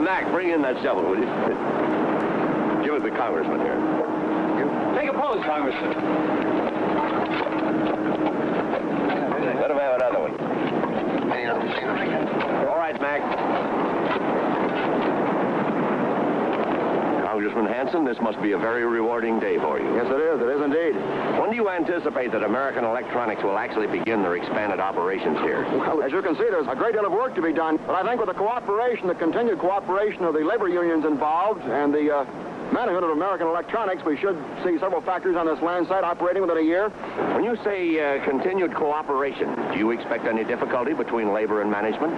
Mac, bring in that shovel, will you? Give it to the congressman here. Take a pose, Congressman. Let him have another one. All right, Mac. Congressman Hanson, this must be a very rewarding day for you. Yes, it is. It is indeed. When do you anticipate that American Electronics will actually begin their expanded operations here? Well, as you can see, there's a great deal of work to be done. But I think with the cooperation, the continued cooperation of the labor unions involved and the management of American Electronics, we should see several factories on this land site operating within a year. When you say continued cooperation, do you expect any difficulty between labor and management?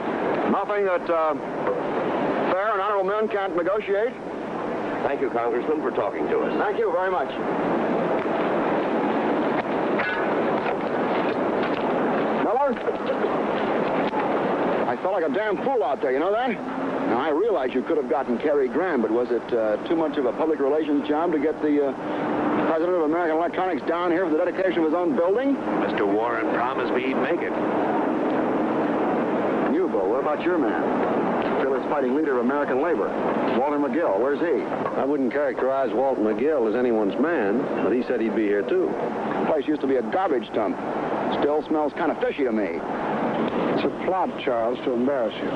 Nothing that fair and honorable men can't negotiate. Thank you, Congressman, for talking to us. Thank you very much. Miller? I felt like a damn fool out there, you know that? Now, I realize you could have gotten Cary Graham, but was it too much of a public relations job to get the president of American Electronics down here for the dedication of his own building? Mr. Warren promised me he'd make it. And you, Bo, what about your man? Fearless fighting leader of American labor, Walter McGill. Where's he? I wouldn't characterize Walt McGill as anyone's man, but he said he'd be here, too. The place used to be a garbage dump. Still smells kind of fishy to me. It's a plot, Charles, to embarrass you.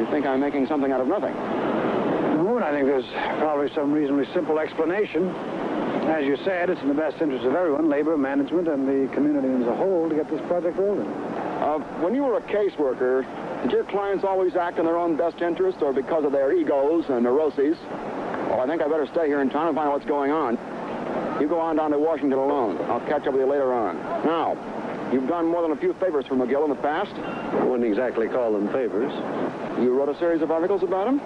You think I'm making something out of nothing? No, and I think there's probably some reasonably simple explanation. As you said, it's in the best interest of everyone, labor, management, and the community as a whole, to get this project rolling. When you were a caseworker, did your clients always act in their own best interest or because of their egos and neuroses? Well, I think I better stay here in town and find out what's going on. You go on down to Washington alone. I'll catch up with you later on. Now, you've done more than a few favors for McGill in the past. I wouldn't exactly call them favors. You wrote a series of articles about him.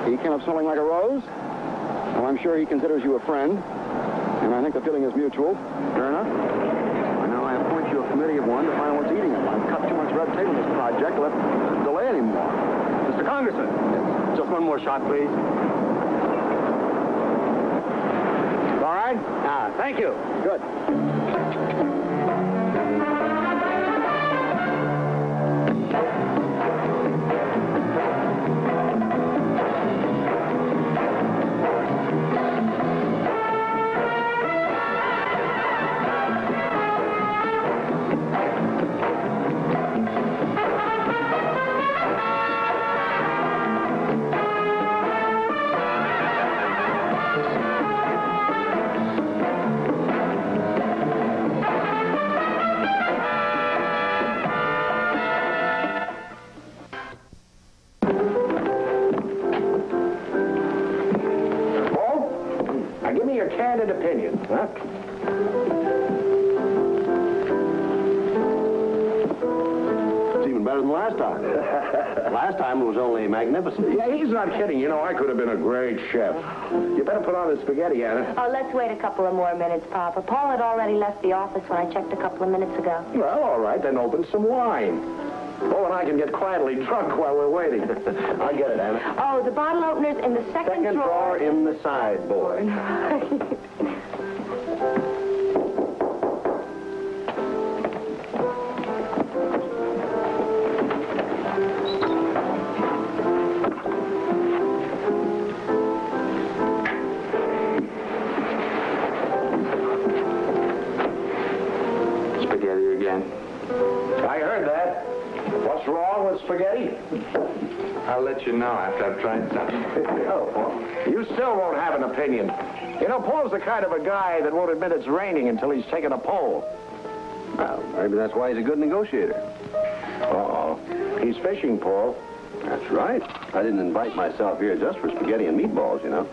He came up smelling like a rose. Well, I'm sure he considers you a friend, and I think the feeling is mutual. Fair enough. And now I appoint you a committee of one to find out what's eating him. I've cut too much red tape on this project. Let's delay anymore. Mr. Congressman, just one more shot, please. All right? Thank you. Good. Candid opinion, huh? It's even better than last time. Last time it was only magnificent. Yeah, he's not kidding. You know, I could have been a great chef. You better put on the spaghetti, Anna. Oh, let's wait a couple of more minutes, Papa. Paul had already left the office when I checked a couple of minutes ago. Well, all right, then open some wine. Paul and I can get quietly drunk while we're waiting. I'll get it, Anna. Oh, the bottle opener's in the second drawer in the sideboard. Spaghetti again. I heard that. What's wrong with spaghetti? I'll let you know after I've tried some. Oh, Paul. You still won't have an opinion. You know, Paul's the kind of a guy that won't admit it's raining until he's taken a poll. Well, maybe that's why he's a good negotiator. Uh-oh. He's fishing, Paul. That's right. I didn't invite myself here just for spaghetti and meatballs, you know.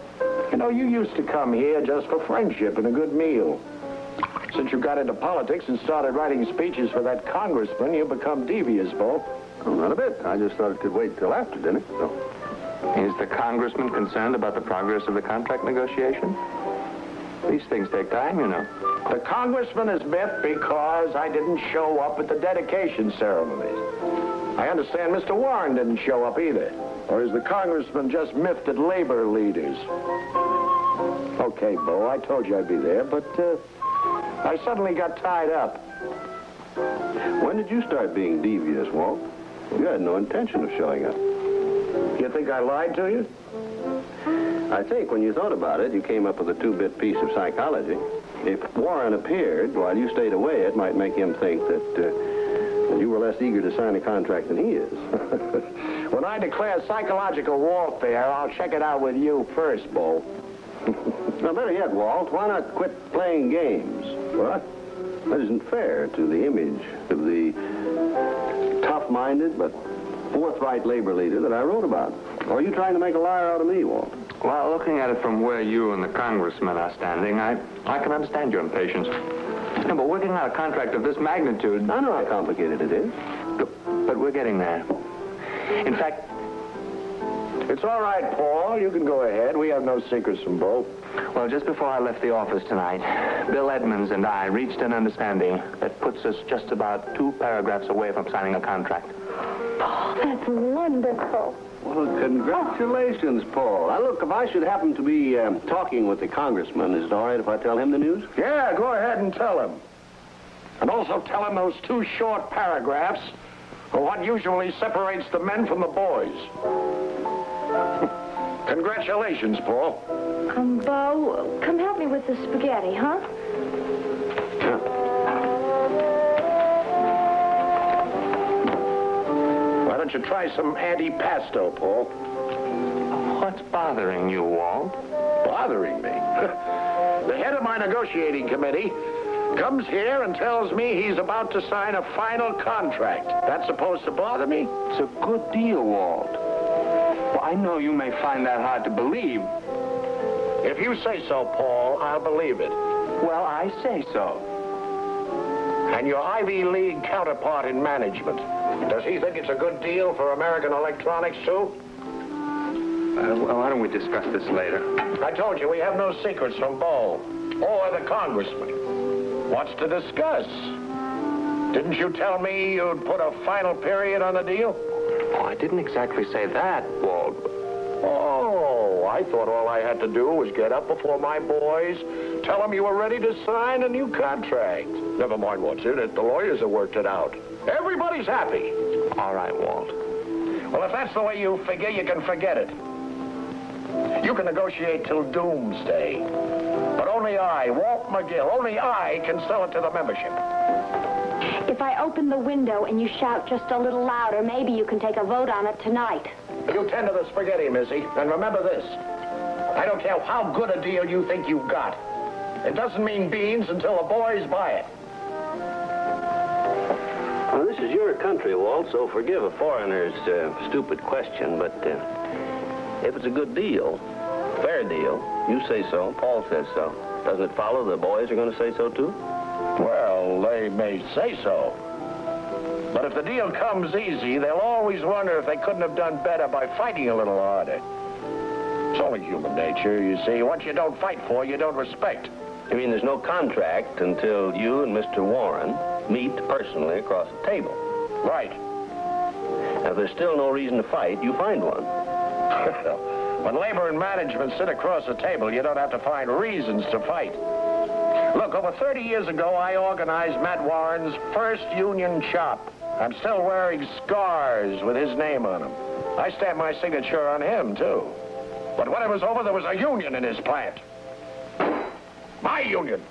You know, you used to come here just for friendship and a good meal. Since you got into politics and started writing speeches for that congressman, you've become devious, Paul. Oh, not a bit. I just thought it could wait till after dinner. So. Is the congressman concerned about the progress of the contract negotiation? These things take time, you know. The congressman is miffed because I didn't show up at the dedication ceremonies. I understand Mr. Warren didn't show up either. Or is the congressman just miffed at labor leaders? Okay, Bo, I told you I'd be there, but I suddenly got tied up. When did you start being devious, Walt? You had no intention of showing up. You think I lied to you? I think when you thought about it, you came up with a two-bit piece of psychology. If Warren appeared while you stayed away, it might make him think that you were less eager to sign a contract than he is. When I declare psychological warfare, I'll check it out with you first, Bo. Now, better yet, Walt, why not quit playing games? What? That isn't fair to the image of the tough-minded but forthright labor leader that I wrote about. Or are you trying to make a liar out of me, Walt? Well, looking at it from where you and the congressman are standing, I can understand your impatience. No, but working out a contract of this magnitude... I know how complicated it is. But we're getting there. In fact... It's all right, Paul. You can go ahead. We have no secrets from Bo. Well, just before I left the office tonight, Bill Edmonds and I reached an understanding that puts us just about 2 paragraphs away from signing a contract. Oh, that's wonderful. Well, congratulations, Paul. Now, look, if I should happen to be talking with the congressman, is it all right if I tell him the news? Yeah, go ahead and tell him. And also tell him those 2 short paragraphs are what usually separates the men from the boys. Congratulations, Paul. Bo, come help me with the spaghetti, huh? Yeah. Why don't you try some antipasto, Paul? What's bothering you, Walt? Bothering me? The head of my negotiating committee comes here and tells me he's about to sign a final contract. That's supposed to bother me? It's a good deal, Walt. Well, I know you may find that hard to believe. If you say so, Paul, I'll believe it. Well, I say so. And your Ivy League counterpart in management, does he think it's a good deal for American electronics, too? Well, why don't we discuss this later? I told you we have no secrets from Bo or the congressman. What's to discuss? Didn't you tell me you'd put a final period on the deal? Oh, I didn't exactly say that, Walt. Oh, I thought all I had to do was get up before my boys, tell them you were ready to sign a new contract. Never mind what's in it. The lawyers have worked it out. Everybody's happy. All right, Walt. Well, if that's the way you figure, you can forget it. You can negotiate till doomsday. But only I, Walt McGill, only I can sell it to the membership. If I open the window and you shout just a little louder, maybe you can take a vote on it tonight. You tend to the spaghetti, Missy, and remember this. I don't care how good a deal you think you've got. It doesn't mean beans until the boys buy it. Well, this is your country, Walt, so forgive a foreigner's stupid question, but if it's a good deal, fair deal, you say so, Paul says so. Doesn't it follow the boys are going to say so, too? Well, they may say so. But if the deal comes easy, they'll always wonder if they couldn't have done better by fighting a little harder. It's only human nature, you see. What you don't fight for, you don't respect. You mean there's no contract until you and Mr. Warren meet personally across the table? Right. Now, if there's still no reason to fight, you find one. When labor and management sit across the table, you don't have to find reasons to fight. Look, over 30 years ago, I organized Matt Warren's first union shop. I'm still wearing scars with his name on them. I stamped my signature on him, too. But when it was over, there was a union in his plant. My union.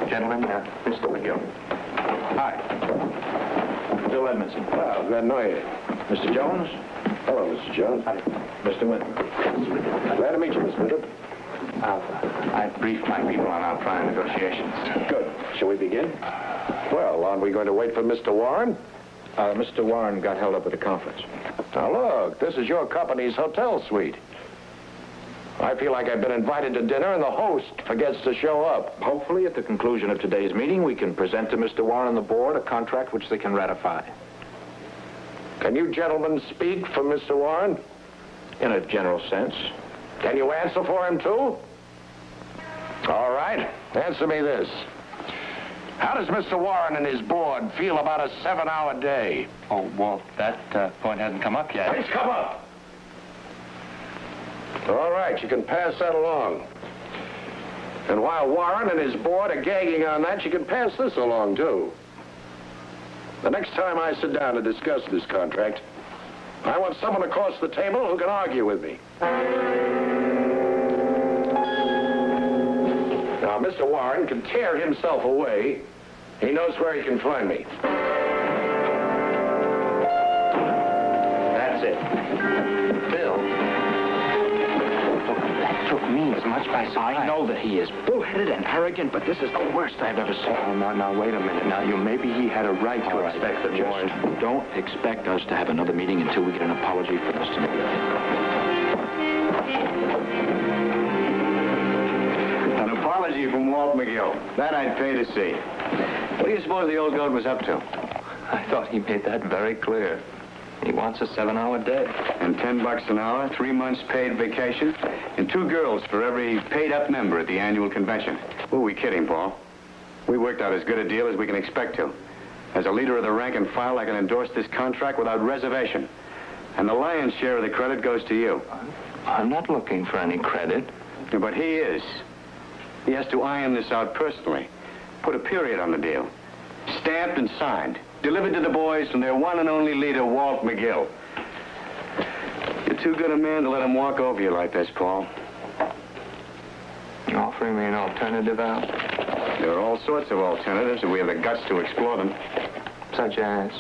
Gentlemen, Mr. McGill. Hi. Bill Edmondson. Well, glad to know you. Mr. Jones? Hello, Mr. Jones. Hi. Mr. Whitman. Glad to meet you, Mr. Whitman. I briefed my people on our prior negotiations. Good. Shall we begin? Well, aren't we going to wait for Mr. Warren? Mr. Warren got held up at a conference. Now, look, this is your company's hotel suite. I feel like I've been invited to dinner and the host forgets to show up. Hopefully, at the conclusion of today's meeting, we can present to Mr. Warren and the board a contract which they can ratify. Can you gentlemen speak for Mr. Warren? In a general sense. Can you answer for him, too? All right. Answer me this. How does Mr. Warren and his board feel about a 7-hour day? Oh, Walt, that point hasn't come up yet. It's come up. All right, you can pass that along. And while Warren and his board are gagging on that, you can pass this along, too. The next time I sit down to discuss this contract, I want someone across the table who can argue with me. Now, Mr. Warren can tear himself away. He knows where he can find me. That's it. Bill. Look, that took me as much by surprise. I know that he is bullheaded and arrogant, but this is the worst I've ever seen. Oh, now, wait a minute. Now, maybe he had a right to expect that Warren... Don't expect us to have another meeting until we get an apology from Mr. McGill. An apology from Walt McGill. That I'd pay to see. What do you suppose the old goat was up to? I thought he made that very clear. He wants a 7-hour day. And $10 an hour, 3 months paid vacation, and 2 girls for every paid-up member at the annual convention. Who are we kidding, Paul? We worked out as good a deal as we can expect to. As a leader of the rank and file, I can endorse this contract without reservation. And the lion's share of the credit goes to you. I'm not looking for any credit. Yeah, but he is. He has to iron this out personally. Put a period on the deal. Stamped and signed. Delivered to the boys from their one and only leader, Walt McGill. You're too good a man to let him walk over you like this, Paul. You're offering me an alternative, Al? There are all sorts of alternatives if we have the guts to explore them. Such as?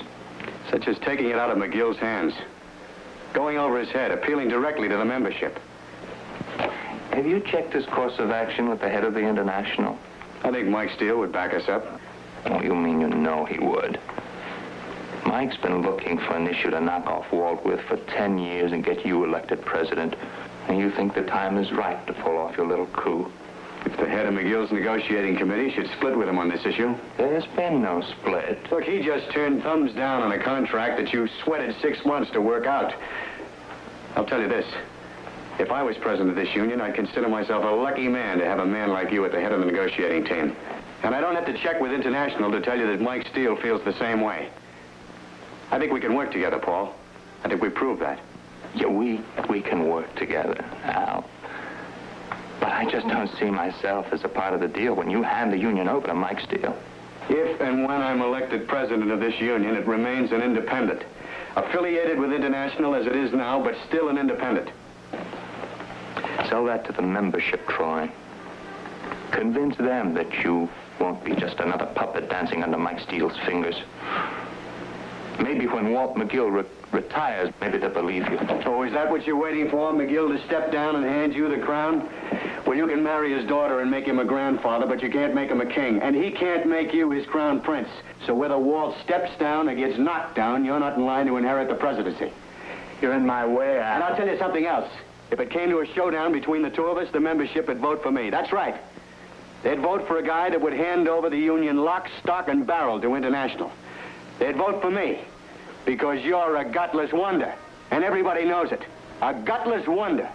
Such as taking it out of McGill's hands. Going over his head, appealing directly to the membership. Have you checked his course of action with the head of the International? I think Mike Steele would back us up. Oh, you mean you know he would? Mike's been looking for an issue to knock off Walt with for 10 years and get you elected president. And you think the time is right to pull off your little coup? If the head of McGill's negotiating committee should split with him on this issue. There's been no split. Look, he just turned thumbs down on a contract that you sweated 6 months to work out. I'll tell you this. If I was president of this union, I'd consider myself a lucky man to have a man like you at the head of the negotiating team. And I don't have to check with International to tell you that Mike Steele feels the same way. I think we can work together, Paul. I think we proved that. Yeah, we can work together, Al. But I just don't see myself as a part of the deal when you hand the union over to Mike Steele. If and when I'm elected president of this union, it remains an independent. Affiliated with International as it is now, but still an independent. Sell that to the membership, Troy. Convince them that you won't be just another puppet dancing under Mike Steele's fingers. Maybe when Walt McGill retires, maybe they'll believe you. Oh, is that what you're waiting for, McGill to step down and hand you the crown? Well, you can marry his daughter and make him a grandfather, but you can't make him a king. And he can't make you his crown prince. So whether Walt steps down or gets knocked down, you're not in line to inherit the presidency. You're in my way, Al. And I'll tell you something else. If it came to a showdown between the two of us, the membership would vote for me. That's right. They'd vote for a guy that would hand over the union lock, stock, and barrel to International. They'd vote for me because you're a gutless wonder. And everybody knows it. A gutless wonder.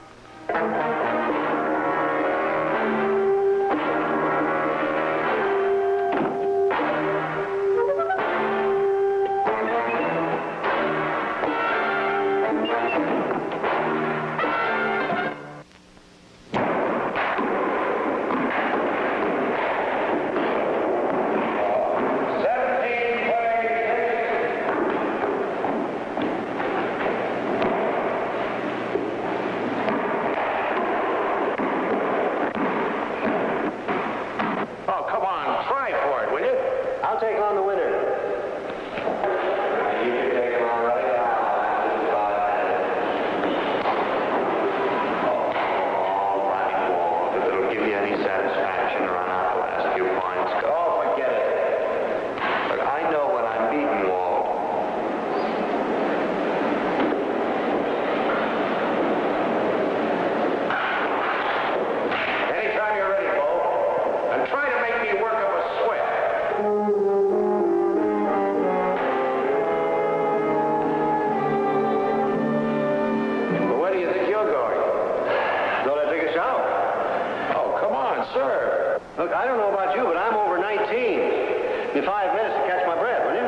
Look, I don't know about you, but I'm over 19. Give me 5 minutes to catch my breath, will you?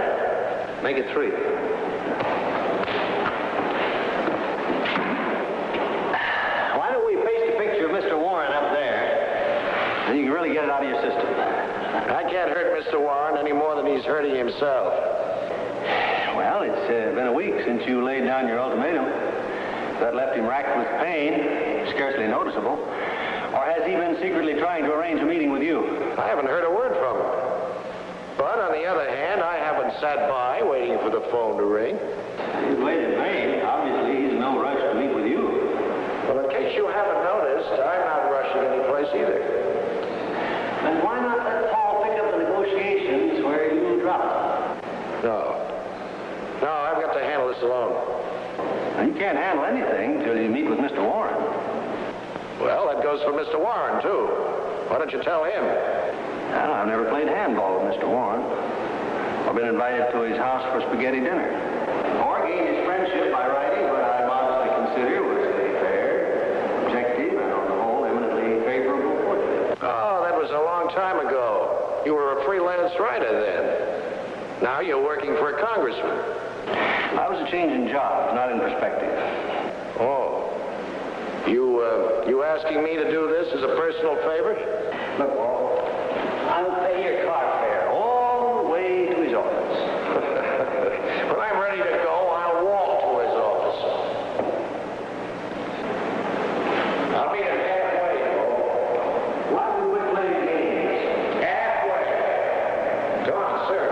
Make it 3. Why don't we paste a picture of Mr. Warren up there, and you can really get it out of your system. I can't hurt Mr. Warren any more than he's hurting himself. Well, it's been a week since you laid down your ultimatum. That left him racked with pain, scarcely noticeable. Or has he been secretly trying to arrange a meeting with you? I haven't heard a word from him. But on the other hand, I haven't sat by waiting for the phone to ring. He's waited in vain. Obviously, he's in no rush to meet with you. Well, in case you haven't noticed, I'm not rushing any place either. Then why not let Paul pick up the negotiations where you dropped? No, I've got to handle this alone. Now, you can't handle anything until you meet with Mr. Warren. Well, that goes for Mr. Warren, too. Why don't you tell him? Well, I've never played handball with Mr. Warren. I've been invited to his house for spaghetti dinner. Or gained his friendship by writing what I modestly consider was a fair, objective, and on the whole, eminently favorable portrait. Oh, that was a long time ago. You were a freelance writer then. Now you're working for a congressman. I was a change in jobs, not in perspective. Oh. You asking me to do this as a personal favor? Look, Walt, I'll pay your car fare all the way to his office. When I'm ready to go, I'll walk to his office. I'll meet him halfway. Why would we play games? Halfway. Come on, sir.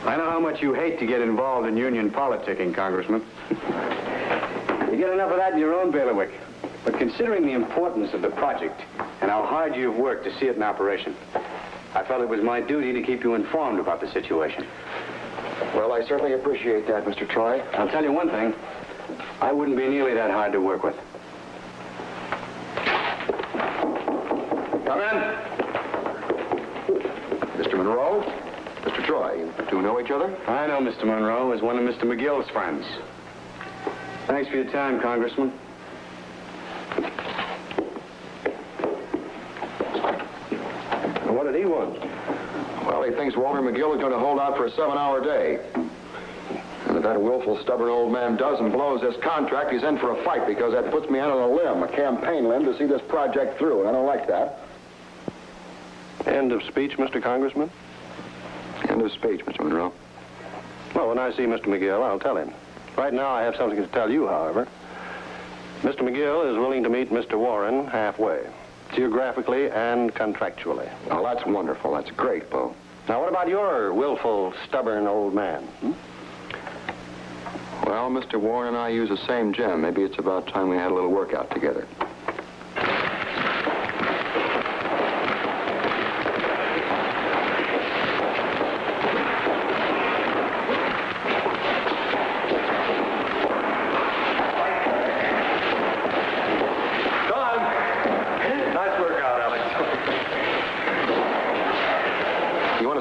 I know how much you hate to get involved in union politicking, Congressman. You get enough of that in your own bailiwick. But considering the importance of the project and how hard you've worked to see it in operation, I felt it was my duty to keep you informed about the situation. Well, I certainly appreciate that, Mr. Troy. I'll tell you one thing. I wouldn't be nearly that hard to work with. Come in. Mr. Monroe? Mr. Troy, you two know each other? I know Mr. Monroe as one of Mr. McGill's friends. Thanks for your time, Congressman. What did he want? Well, he thinks Walter McGill is going to hold out for a 7-hour day. And if that willful, stubborn old man does and blows this contract, he's in for a fight because that puts me out on a limb, a campaign limb, to see this project through, and I don't like that. End of speech, Mr. Congressman? End of speech, Mr. Monroe. Well, when I see Mr. McGill, I'll tell him. Right now, I have something to tell you, however. Mr. McGill is willing to meet Mr. Warren halfway, geographically and contractually. Oh, that's wonderful. That's great, Bo. Now, what about your willful, stubborn old man? Well, Mr. Warren and I use the same gym. Maybe it's about time we had a little workout together.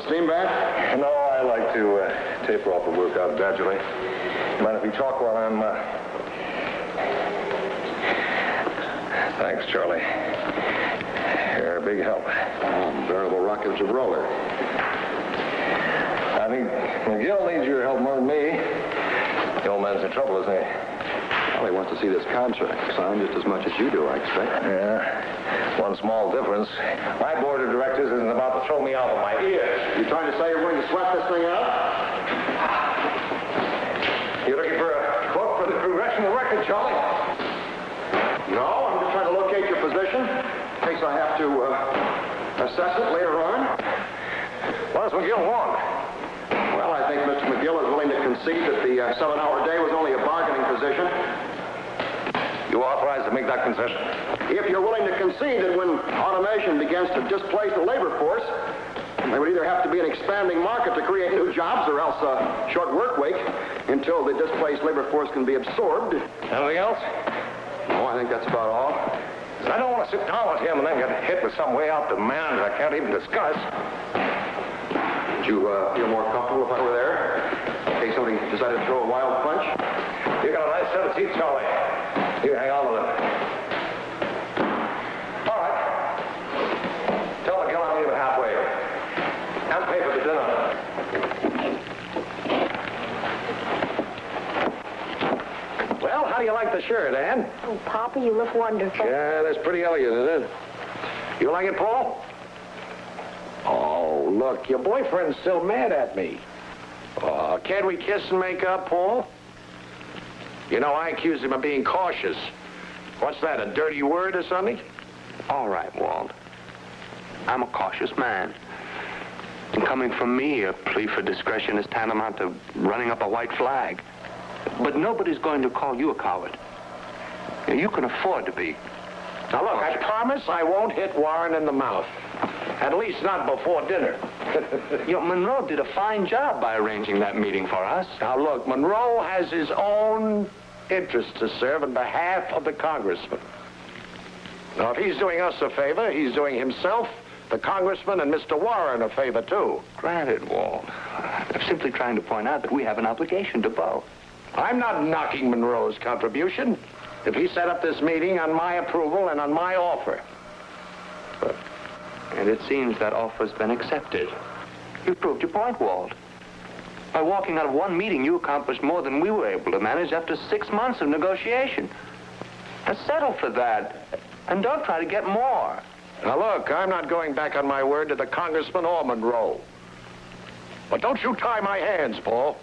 Steam bath? No, I like to taper off the workout gradually. Mind if we talk while I'm... Thanks, Charlie. You're a big help. Veritable rockets of roller. I think McGill needs your help more than me. The old man's in trouble, isn't he? Well, he wants to see this contract signed just as much as you do, I expect. Yeah. One small difference. My board of directors isn't about to throw me out of my ears. You trying to say you're going to sweat this thing out? You looking for a quote for the congressional record, Charlie? No, I'm just trying to locate your position in case I have to assess it later on. What does McGill want? Well, I think Mr. McGill is willing to concede that the 7-hour day was only a bargaining position. You authorized to make that concession? If you're willing to concede that when automation begins to displace the labor force, there would either have to be an expanding market to create new jobs or else a short work week until the displaced labor force can be absorbed. Anything else? No, I think that's about all. I don't want to sit down with him and then get hit with some way out demand I can't even discuss. Would you feel more comfortable if I were there? In case somebody decided to throw a wild punch? You got a nice set of teeth, Charlie. You hang on to them. All right. Tell McGill I'll meet him halfway. And pay for the dinner. Well, how do you you like the shirt, Ann? Oh, Papa, you look wonderful. Yeah, that's pretty elegant, isn't it? You like it, Paul? Oh, look, your boyfriend's still mad at me. Oh, can't we kiss and make up, Paul? You know, I accused him of being cautious. What's that, a dirty word or something? All right, Walt. I'm a cautious man. And coming from me, a plea for discretion is tantamount to running up a white flag. But nobody's going to call you a coward. You can afford to be. Now, look, I promise I won't hit Warren in the mouth. At least not before dinner. Monroe did a fine job by arranging that meeting for us. Now, look, Monroe has his own interest to serve on behalf of the congressman. Now, if he's doing us a favor, he's doing himself, the congressman, and Mr. Warren a favor, too. Granted, Walt. I'm simply trying to point out that we have an obligation to both. I'm not knocking Monroe's contribution. If he set up this meeting on my approval and on my offer. And it seems that offer's been accepted. You've proved your point, Walt. By walking out of one meeting, you accomplished more than we were able to manage after 6 months of negotiation. Now settle for that, and don't try to get more. Now look, I'm not going back on my word to the congressman or Monroe. But don't you tie my hands, Paul.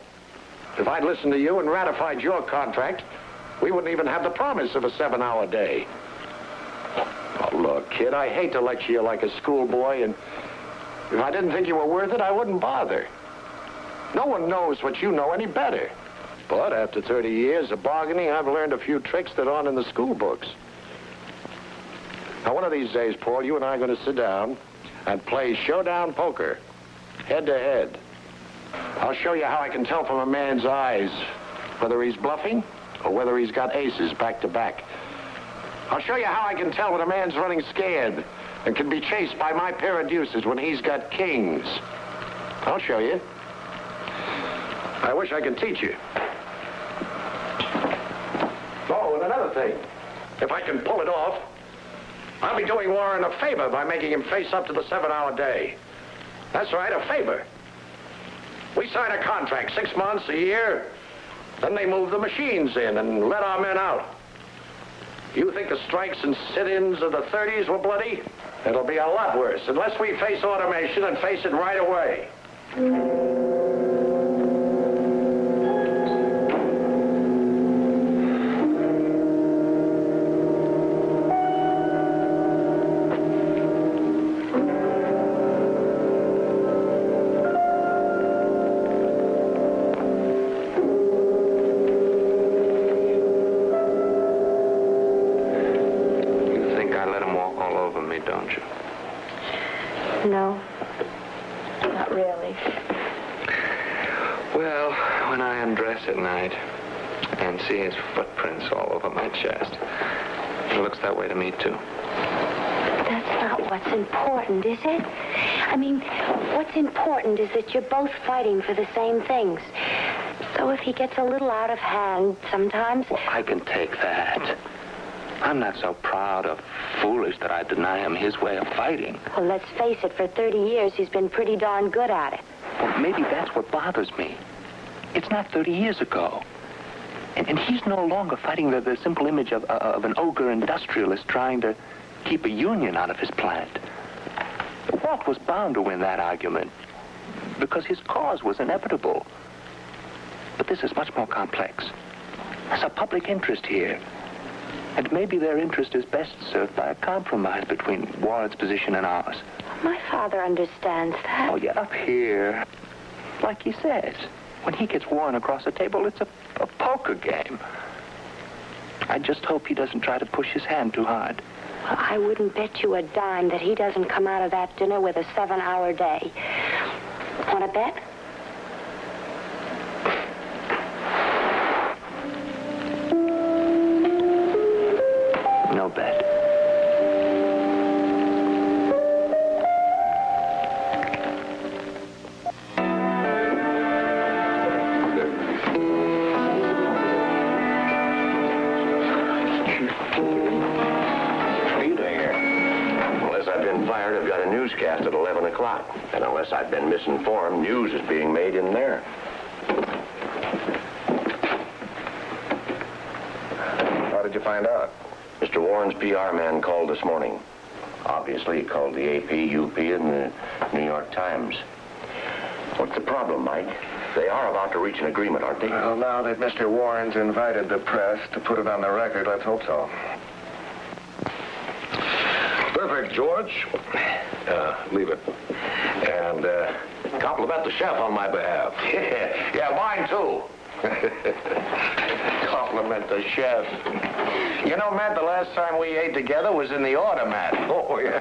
If I'd listened to you and ratified your contract, we wouldn't even have the promise of a 7-hour day. Oh, look, kid, I hate to lecture you like a schoolboy, and if I didn't think you were worth it, I wouldn't bother. No one knows what you know any better. But after 30 years of bargaining, I've learned a few tricks that aren't in the school books. Now, one of these days, Paul, you and I are going to sit down and play showdown poker, head to head. I'll show you how I can tell from a man's eyes whether he's bluffing or whether he's got aces back to back. I'll show you how I can tell when a man's running scared and can be chased by my pair of deuces when he's got kings. I'll show you. I wish I could teach you. Oh, and another thing. If I can pull it off, I'll be doing Warren a favor by making him face up to the 7-hour day. That's right, a favor. We sign a contract, 6 months, a year. Then they move the machines in and let our men out. You think the strikes and sit-ins of the 30s were bloody? It'll be a lot worse, unless we face automation and face it right away. No, not really. Well, when I undress at night and see his footprints all over my chest, it looks that way to me, too. But that's not what's important, is it? I mean, what's important is that you're both fighting for the same things. So if he gets a little out of hand sometimes... Well, I can take that. I'm not so proud or foolish that I deny him his way of fighting. Well, let's face it, for 30 years, he's been pretty darn good at it. Well, maybe that's what bothers me. It's not 30 years ago. And he's no longer fighting the simple image of an ogre industrialist trying to keep a union out of his plant. Walt was bound to win that argument because his cause was inevitable. But this is much more complex. There's a public interest here. And maybe their interest is best served by a compromise between Warren's position and ours. My father understands that. Oh, yeah, up here. Like he says, when he gets Warren across the table, it's a poker game. I just hope he doesn't try to push his hand too hard. Well, I wouldn't bet you a dime that he doesn't come out of that dinner with a 7-hour day. Want to bet? No bet. What are you doing here? Unless I've been fired, I've got a newscast at 11 o'clock. And unless I've been misinformed, news is being made in there. How did you find out? Mr. Warren's PR man called this morning. Obviously, he called the AP, UP, and the New York Times. What's the problem, Mike? They are about to reach an agreement, aren't they? Well, now that Mr. Warren's invited the press to put it on the record, let's hope so. Perfect, George. Leave it. And compliment the chef on my behalf. Yeah, mine too. Compliment the chef. You know, Matt, the last time we ate together was in the automat. Oh, yeah.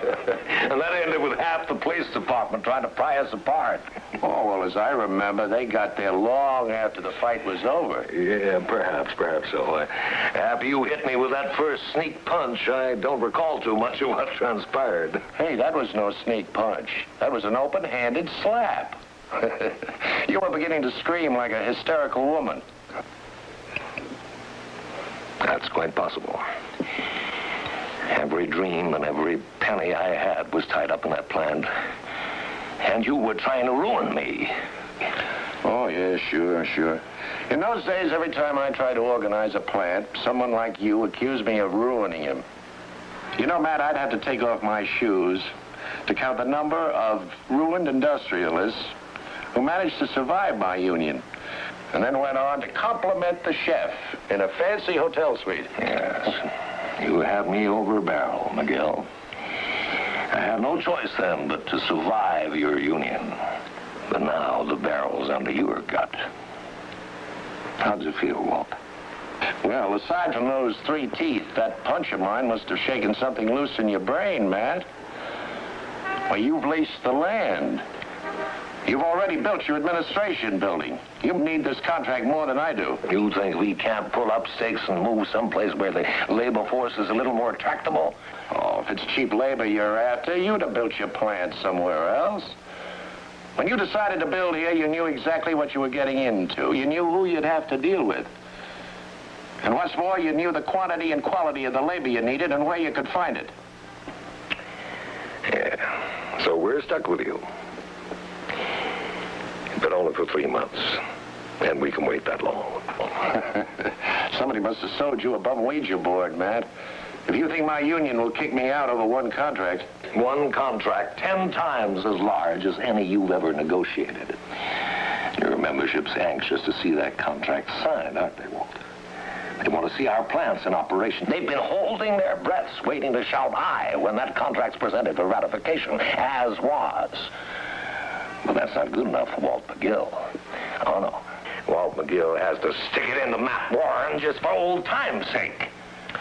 And that ended with half the police department trying to pry us apart. Oh, well, as I remember, they got there long after the fight was over. Yeah, perhaps so. After you hit me with that first sneak punch, I don't recall too much of what transpired. Hey, that was no sneak punch. That was an open-handed slap. You were beginning to scream like a hysterical woman. That's quite possible. Every dream and every penny I had was tied up in that plan. And you were trying to ruin me. Oh, yeah, sure. In those days, every time I tried to organize a plant, someone like you accused me of ruining him. You know, Matt, I'd have to take off my shoes to count the number of ruined industrialists who managed to survive my union, and then went on to compliment the chef in a fancy hotel suite. Yes, you had me over a barrel, Miguel. I had no choice then but to survive your union. But now the barrel's under your gut. How'd you feel, Walt? Well, aside from those 3 teeth, that punch of mine must have shaken something loose in your brain, Matt. Well, you've leased the land. You've already built your administration building. You need this contract more than I do. You think we can't pull up stakes and move someplace where the labor force is a little more tractable? Oh, if it's cheap labor you're after, you'd have built your plant somewhere else. When you decided to build here, you knew exactly what you were getting into. You knew who you'd have to deal with. And what's more, you knew the quantity and quality of the labor you needed and where you could find it. Yeah, so we're stuck with you. But only for 3 months. And we can wait that long. Somebody must have sold you a bum Ouija board, Matt. If you think my union will kick me out over one contract. One contract 10 times as large as any you've ever negotiated. Your membership's anxious to see that contract signed, aren't they, Walt? They want to see our plants in operation. They've been holding their breaths, waiting to shout aye when that contract's presented for ratification, as was. But that's not good enough for Walt McGill. Oh, no. Walt McGill has to stick it into Matt Warren just for old time's sake.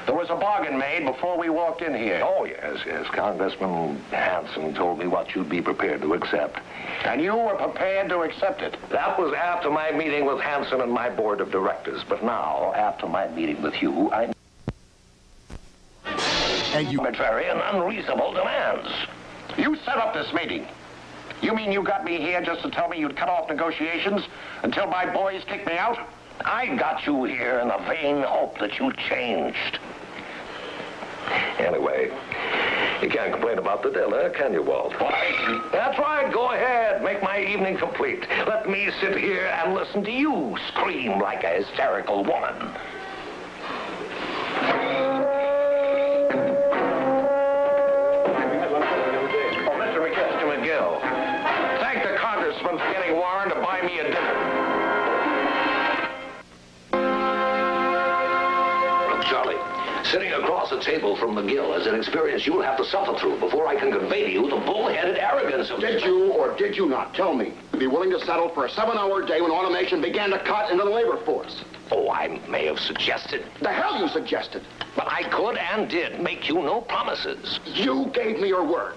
There was a bargain made before we walked in here. Oh, yes. Congressman Hanson told me what you'd be prepared to accept. And you were prepared to accept it. That was after my meeting with Hanson and my board of directors. But now, after my meeting with you, I... And you... arbitrary and unreasonable demands. You set up this meeting. You mean you got me here just to tell me you'd cut off negotiations until my boys kicked me out? I got you here in the vain hope that you changed. Anyway, you can't complain about the dinner, can you, Walt? Why? That's right. Go ahead. Make my evening complete. Let me sit here and listen to you scream like a hysterical woman. For getting Warren to buy me a dinner. Charlie, sitting across the table from McGill is an experience you'll have to suffer through before I can convey to you the bull-headed arrogance of... Did you or did you not tell me you'd be willing to settle for a 7-hour day when automation began to cut into the labor force? Oh, I may have suggested. The hell you suggested? But I could and did make you no promises. You gave me your word.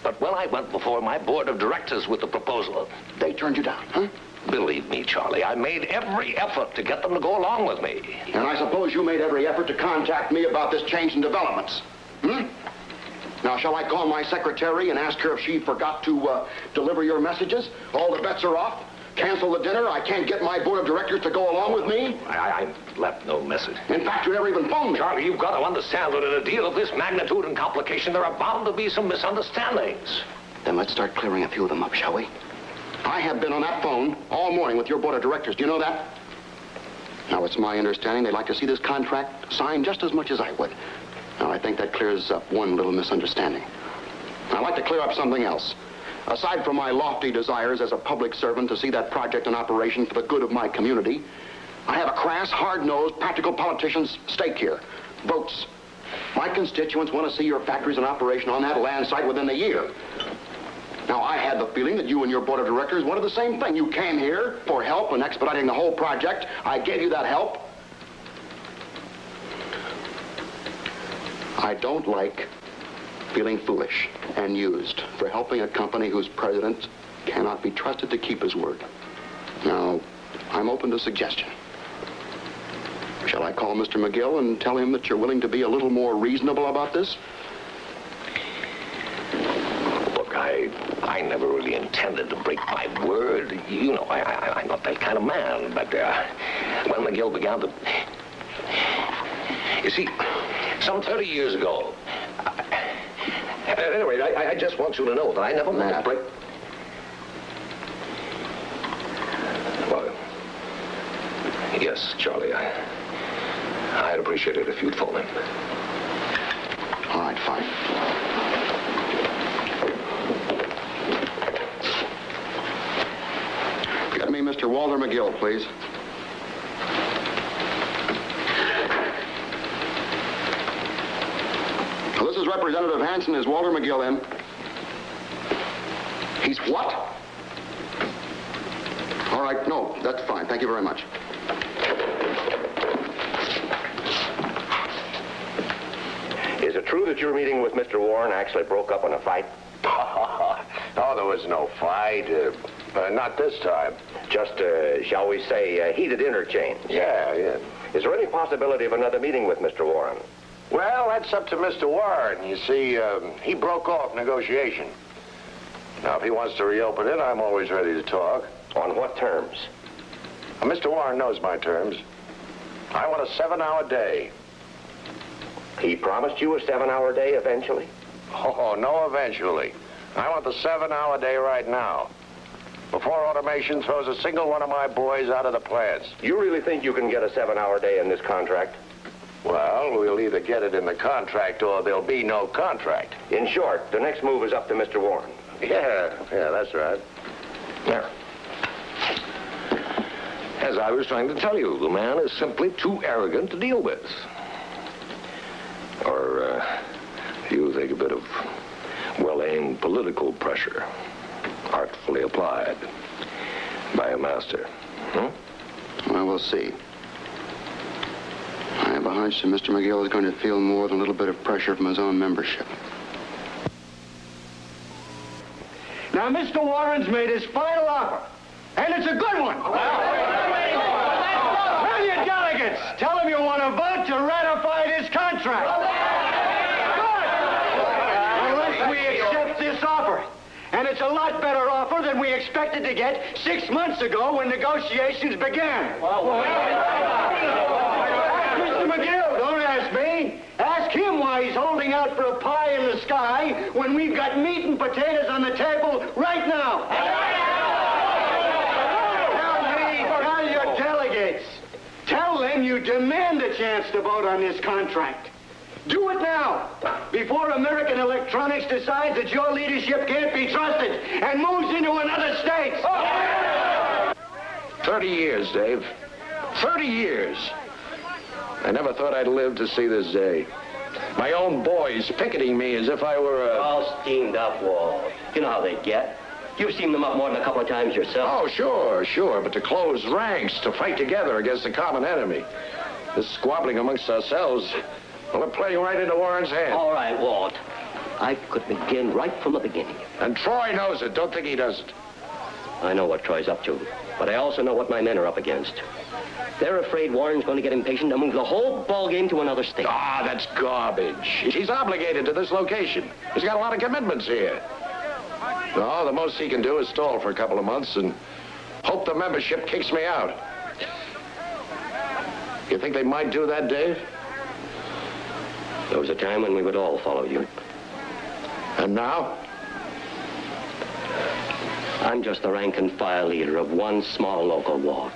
But when I went before my board of directors with the proposal... They turned you down, huh? Believe me, Charlie, I made every effort to get them to go along with me. And I suppose you made every effort to contact me about this change in developments, Now, shall I call my secretary and ask her if she forgot to deliver your messages? All the bets are off. Cancel the dinner. I can't get my board of directors to go along with me. I left no message. In fact, you never even phoned me. Charlie, you've got to understand that in a deal of this magnitude and complication, there are bound to be some misunderstandings. Then let's start clearing a few of them up, shall we? I have been on that phone all morning with your board of directors. Do you know that? Now, it's my understanding they'd like to see this contract signed just as much as I would. Now, I think that clears up one little misunderstanding. I'd like to clear up something else. Aside from my lofty desires as a public servant to see that project in operation for the good of my community, I have a crass, hard-nosed, practical politician's stake here. Votes. My constituents want to see your factories in operation on that land site within a year. Now, I had the feeling that you and your board of directors wanted the same thing. You came here for help in expediting the whole project. I gave you that help. I don't like feeling foolish and used for helping a company whose president cannot be trusted to keep his word. Now, I'm open to suggestion. Shall I call Mr. McGill and tell him that you're willing to be a little more reasonable about this? Look, I never really intended to break my word. You know, I'm not that kind of man. But when McGill began to... You see, some 30 years ago... At any rate, I just want you to know that I never meant to break... Well, yes, Charlie, I'd appreciate it if you'd phone him. All right, fine. Get me Mr. Walter McGill, please. Well, this is Representative Hanson. Is Walter McGill in? He's what? All right, no, that's fine. Thank you very much. Is it true that your meeting with Mr. Warren actually broke up in a fight? No, there was no fight. Not this time. Just, shall we say, heated interchange? Yeah. Is there any possibility of another meeting with Mr. Warren? Well, that's up to Mr. Warren. You see, he broke off negotiation. Now, if he wants to reopen it, I'm always ready to talk. On what terms? Mr. Warren knows my terms. I want a 7-hour day. He promised you a 7-hour day eventually? Oh, no, eventually. I want the 7-hour day right now. Before automation throws a single one of my boys out of the plants. You really think you can get a 7-hour day in this contract? Well, we'll either get it in the contract or there'll be no contract. In short, the next move is up to Mr. Warren. Yeah, that's right. There. As I was trying to tell you, the man is simply too arrogant to deal with. Or, you think a bit of well-aimed political pressure, artfully applied by a master. Well, we'll see. I have a hunch that Mr. McGill is going to feel more than a little bit of pressure from his own membership. Now, Mr. Warren's made his final offer, and it's a good one. Tell your delegates, tell them you want to vote to ratify this contract. Good. Unless we accept this offer. And it's a lot better offer than we expected to get 6 months ago when negotiations began. Mr. McGill, don't ask me. Ask him why he's holding out for a pie in the sky when we've got meat and potatoes on the table right now. Tell your delegates. Tell them you demand a chance to vote on this contract. Do it now, before American Electronics decides that your leadership can't be trusted and moves into another state. 30 years, Dave. 30 years. I never thought I'd live to see this day. My own boys picketing me as if I were a... All steamed up, Walt. You know how they get. You've steamed them up more than a couple of times yourself. Oh, sure. But to close ranks, to fight together against a common enemy. This squabbling amongst ourselves... Well, they're playing right into Warren's hand. All right, Walt. I could begin right from the beginning. And Troy knows it. Don't think he doesn't. I know what Troy's up to, but I also know what my men are up against. They're afraid Warren's going to get impatient and move the whole ballgame to another state. Ah, that's garbage. He's obligated to this location. He's got a lot of commitments here. No, the most he can do is stall for a couple of months and hope the membership kicks me out. You think they might do that, Dave? There was a time when we would all follow you. And now? I'm just the rank and file leader of one small local ward.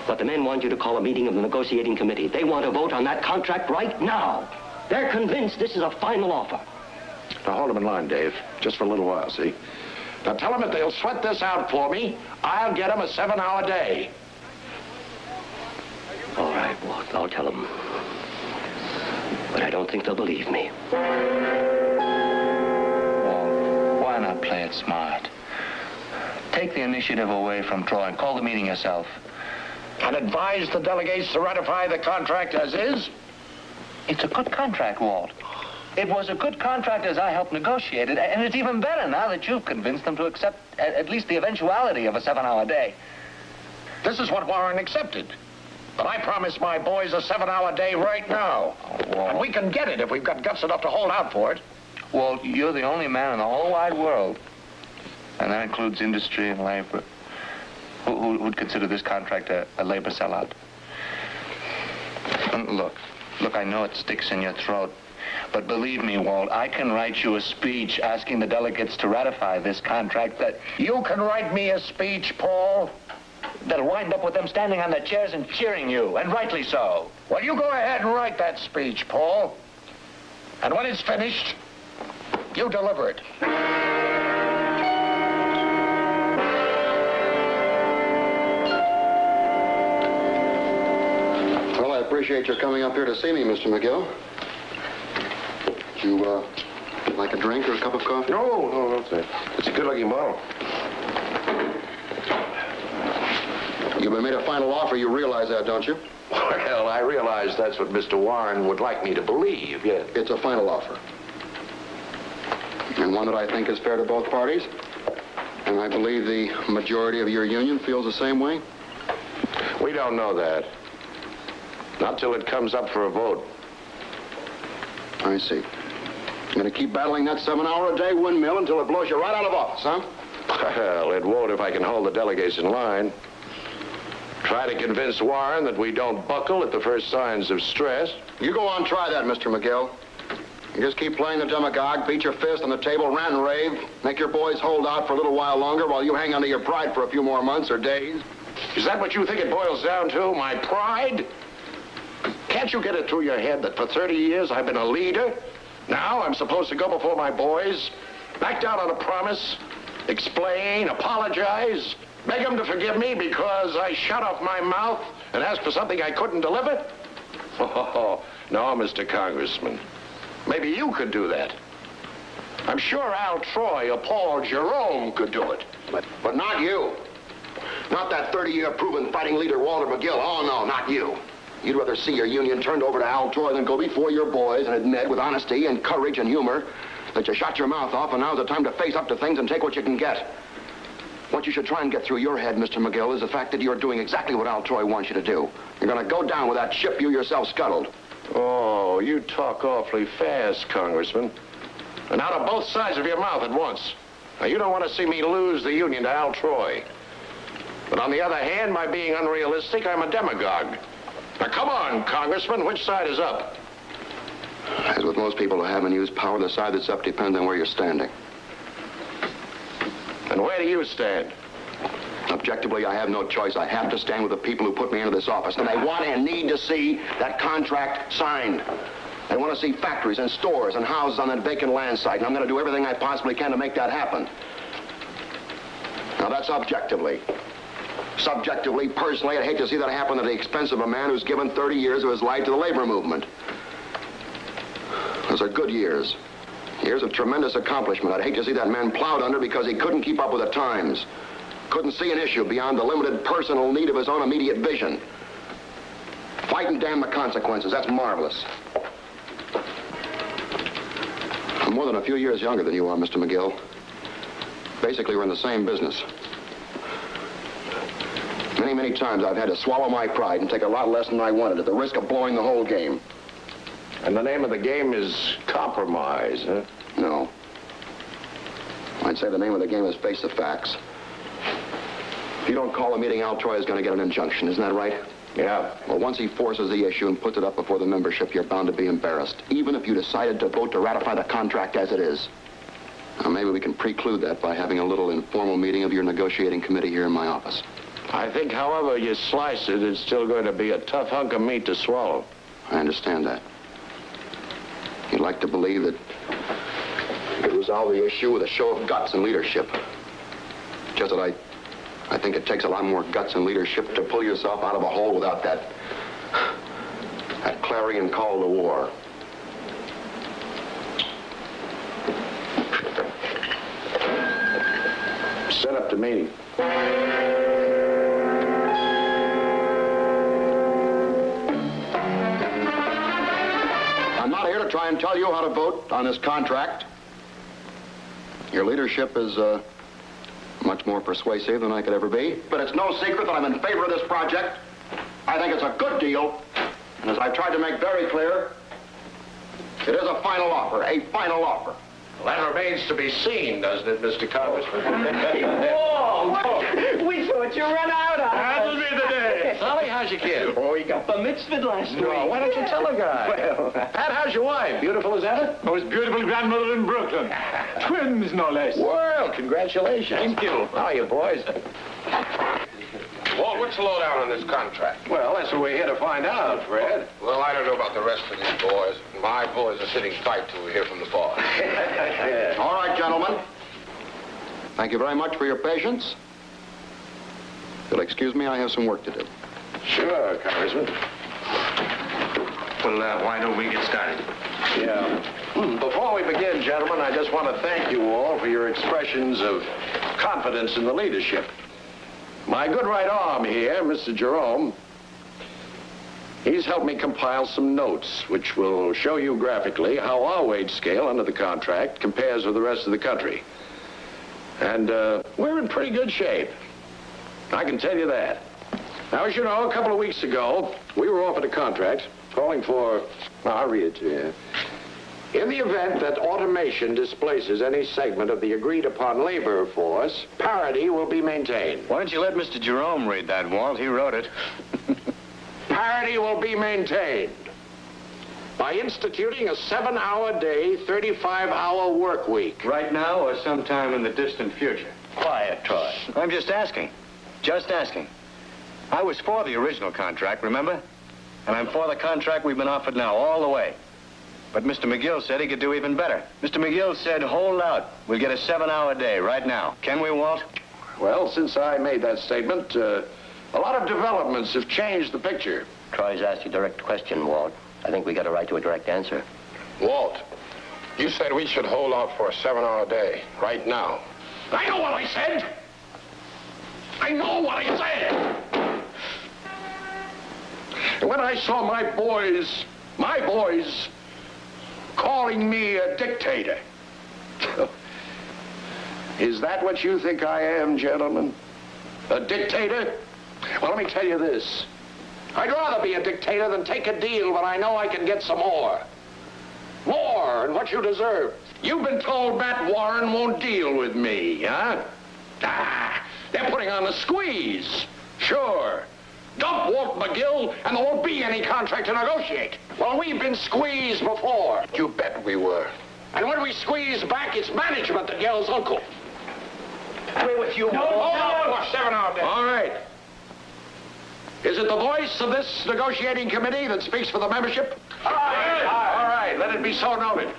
But the men want you to call a meeting of the negotiating committee. They want to vote on that contract right now. They're convinced this is a final offer. Now, hold them in line, Dave. Just for a little while, see? Now, tell them if they'll sweat this out for me, I'll get them a 7-hour day. All right, Walt, I'll tell them. But I don't think they'll believe me. Walt, why not play it smart? Take the initiative away from Troy and call the meeting yourself. And advise the delegates to ratify the contract as is? It's a good contract, Walt. It was a good contract as I helped negotiate it, and it's even better now that you've convinced them to accept at least the eventuality of a 7-hour day. This is what Warren accepted. But I promised my boys a 7-hour day right now. Walt. And we can get it if we've got guts enough to hold out for it. Walt, you're the only man in the whole wide world, and that includes industry and labor, who'd consider this contract a labor sellout. Look, I know it sticks in your throat, but believe me, Walt, I can write you a speech asking the delegates to ratify this contract that... You can write me a speech, Paul? That'll wind up with them standing on their chairs and cheering you, and rightly so. Well, you go ahead and write that speech, Paul. And when it's finished, you deliver it. Well, I appreciate your coming up here to see me, Mr. McGill. Would you, like a drink or a cup of coffee? No, it's a good-looking bottle. You've been made a final offer. You realize that, don't you? Well, I realize that's what Mr. Warren would like me to believe, yes. It's a final offer. And one that I think is fair to both parties. And I believe the majority of your union feels the same way. We don't know that. Not till it comes up for a vote. I see. You're going to keep battling that 7-hour-a-day windmill until it blows you right out of office, huh? Well, it won't if I can hold the delegates in line. Try to convince Warren that we don't buckle at the first signs of stress. You go on, try that, Mr. McGill. You just keep playing the demagogue, beat your fist on the table, rant and rave, make your boys hold out for a little while longer while you hang onto your pride for a few more months or days. Is that what you think it boils down to, my pride? Can't you get it through your head that for 30 years I've been a leader? Now I'm supposed to go before my boys, back down on a promise, explain, apologize, beg them to forgive me because I shut off my mouth and asked for something I couldn't deliver? Oh, no, Mr. Congressman. Maybe you could do that. I'm sure Al Troy or Paul Jerome could do it. But not you. Not that 30-year proven fighting leader, Walter McGill. Oh, no, not you. You'd rather see your union turned over to Al Troy than go before your boys and admit with honesty and courage and humor that you shut your mouth off and now's the time to face up to things and take what you can get. What you should try and get through your head, Mr. McGill, is the fact that you're doing exactly what Al Troy wants you to do. You're going to go down with that ship you yourself scuttled. Oh, you talk awfully fast, Congressman. And out of both sides of your mouth at once. Now, you don't want to see me lose the union to Al Troy. But on the other hand, by being unrealistic, I'm a demagogue. Now, come on, Congressman, which side is up? As with most people who haven't used power, the side that's up depends on where you're standing. And where do you stand? Objectively, I have no choice. I have to stand with the people who put me into this office. And they want and need to see that contract signed. They want to see factories and stores and houses on that vacant land site. And I'm going to do everything I possibly can to make that happen. Now, that's objectively. Subjectively, personally, I'd hate to see that happen at the expense of a man who's given 30 years of his life to the labor movement. Those are good years. Years of tremendous accomplishment. I'd hate to see that man plowed under because he couldn't keep up with the times. Couldn't see an issue beyond the limited personal need of his own immediate vision. Fight and damn the consequences. That's marvelous. I'm more than a few years younger than you are, Mr. McGill. Basically, we're in the same business. Many, many times I've had to swallow my pride and take a lot less than I wanted at the risk of blowing the whole game. And the name of the game is compromise, huh? No. I'd say the name of the game is face the facts. If you don't call a meeting, Al Troy is going to get an injunction. Isn't that right? Yeah. Well, once he forces the issue and puts it up before the membership, you're bound to be embarrassed, even if you decided to vote to ratify the contract as it is. Now, maybe we can preclude that by having a little informal meeting of your negotiating committee here in my office. I think however you slice it, it's still going to be a tough hunk of meat to swallow. I understand that. You'd like to believe that you could resolve the issue with a show of guts and leadership. Just that I think it takes a lot more guts and leadership to pull yourself out of a hole without that clarion call to war. Set up the meeting. I'm not here to try and tell you how to vote on this contract. Your leadership is much more persuasive than I could ever be. But it's no secret that I'm in favor of this project. I think it's a good deal. And as I've tried to make very clear, it is a final offer, a final offer. Well, that remains to be seen, doesn't it, Mr. Congressman? Whoa! We thought you ran out on us. That'll be the day. Sally, how's your kid? Oh, he got bar mitzvahed last week. No, why don't you tell a guy? Well, Pat, how's your wife? Beautiful as ever? Most beautiful grandmother in Brooklyn. Twins, no less. Well, congratulations. Thank you. How are you, boys? Walt, what's the lowdown on this contract? Well, that's what we're here to find out, Fred. Well, I don't know about the rest of these boys. My boys are sitting tight till we hear from the boss. All right, gentlemen. Thank you very much for your patience. If you'll excuse me, I have some work to do. Sure, Congressman. Well, why don't we get started? Yeah. Before we begin, gentlemen, I just want to thank you all for your expressions of confidence in the leadership. My good right arm here, Mr. Jerome, he's helped me compile some notes, which will show you graphically how our wage scale under the contract compares with the rest of the country. And we're in pretty good shape. I can tell you that. Now, as you know, a couple of weeks ago, we were offered a contract calling for, I'll read it to you. In the event that automation displaces any segment of the agreed-upon labor force, parity will be maintained. Why don't you let Mr. Jerome read that, Walt? He wrote it. Parity will be maintained by instituting a 7-hour day, 35-hour work week. Right now or sometime in the distant future? quiet, Troy. I'm just asking. Just asking. I was for the original contract, remember? And I'm for the contract we've been offered now, all the way. But Mr. McGill said he could do even better. Mr. McGill said, hold out. We'll get a 7-hour day right now. Can we, Walt? Well, since I made that statement, a lot of developments have changed the picture. Troy's asked you a direct question, Walt. I think we got a right to a direct answer. Walt, you said we should hold out for a 7-hour day right now. I know what I said. I know what I said. And when I saw my boys calling me a dictator. Is that what you think I am, gentlemen? A dictator? Well, let me tell you this. I'd rather be a dictator than take a deal when I know I can get some more. More than what you deserve. You've been told Matt Warren won't deal with me, huh? They're putting on the squeeze. Sure. Dump Walt McGill, and there won't be any contract to negotiate. Well, we've been squeezed before. You bet we were. And when we squeeze back, it's management that yells uncle. We're with you, Walt. Hold on for a 7-hour day. All right. Is it the voice of this negotiating committee that speaks for the membership? All right, let it be so noted.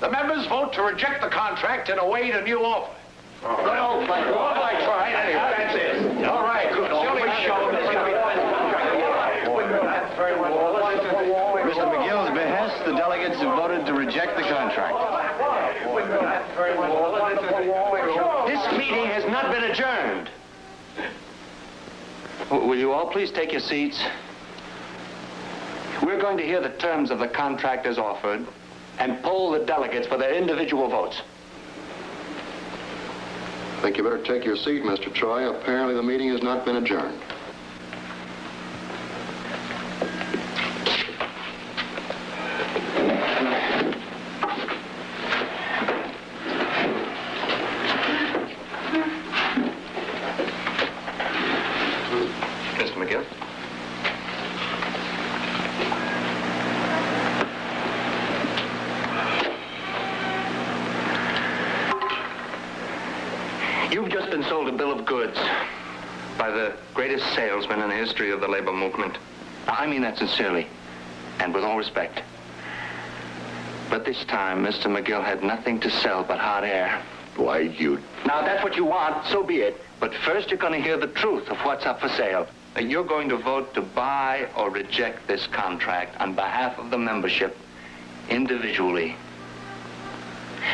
The members vote to reject the contract and await a new offer. Well, I tried anyway. That's it. All right, good. Mr. McGill's behest, the delegates have voted to reject the contract. This meeting has not been adjourned. Will you all please take your seats? We're going to hear the terms of the contract as offered and poll the delegates for their individual votes. I think you better take your seat, Mr. Troy. Apparently the meeting has not been adjourned. Mr. McGill? You've just been sold a bill of goods by the greatest salesman in the history of the labor movement. I mean that sincerely and with all respect. But this time, Mr. McGill had nothing to sell but hot air. Why, you... Now, if that's what you want, so be it. But first, you're going to hear the truth of what's up for sale. That you're going to vote to buy or reject this contract on behalf of the membership individually.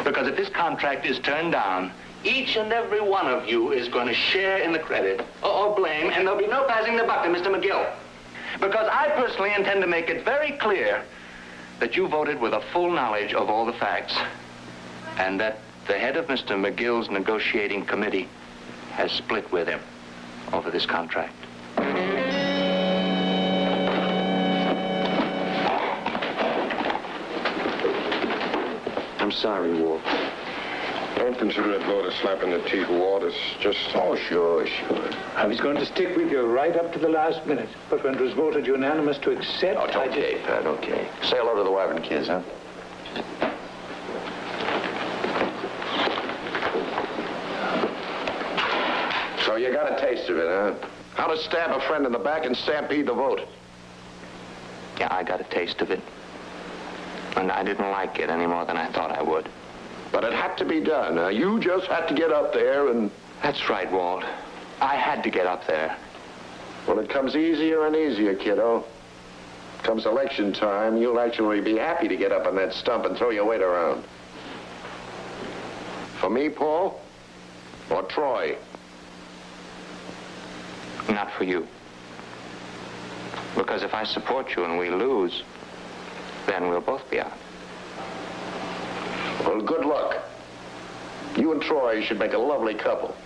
Because if this contract is turned down, each and every one of you is going to share in the credit or blame, and there'll be no passing the buck to Mr. McGill. Because I personally intend to make it very clear that you voted with a full knowledge of all the facts, and that the head of Mr. McGill's negotiating committee has split with him over this contract. I'm sorry, Walt. Don't consider that vote a slap in the teeth, Walt. It's just... Oh, sure. I was going to stick with you right up to the last minute, but when it was voted unanimous to accept, Oh, it's okay, Pat, okay. Say hello to the wife and kids, huh? So you got a taste of it, huh? How to stab a friend in the back and stampede the vote. Yeah, I got a taste of it. And I didn't like it any more than I thought I would. But it had to be done. You just had to get up there and... That's right, Walt. I had to get up there. Well, it comes easier and easier, kiddo. Comes election time, you'll actually be happy to get up on that stump and throw your weight around. For me, Paul? Or Troy? Not for you. Because if I support you and we lose, then we'll both be out. Well, good luck. You and Troy should make a lovely couple.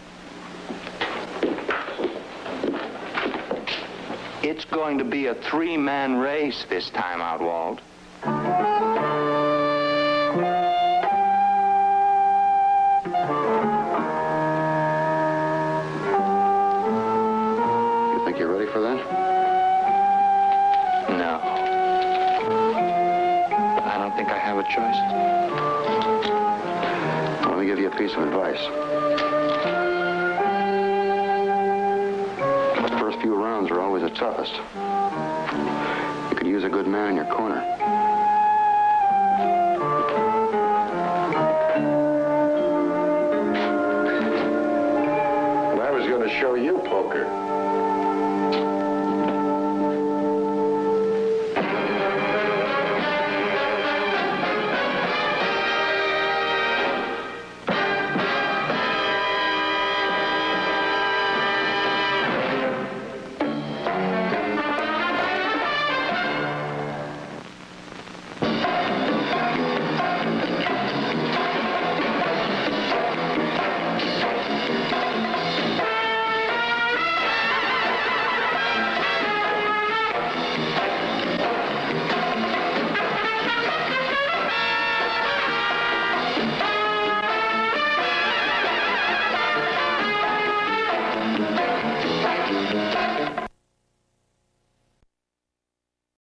It's going to be a three-man race this time out, Walt. You think you're ready for that? No. I don't think I have a choice. Let me give you a piece of advice. The first few rounds are always the toughest. You could use a good man in your corner.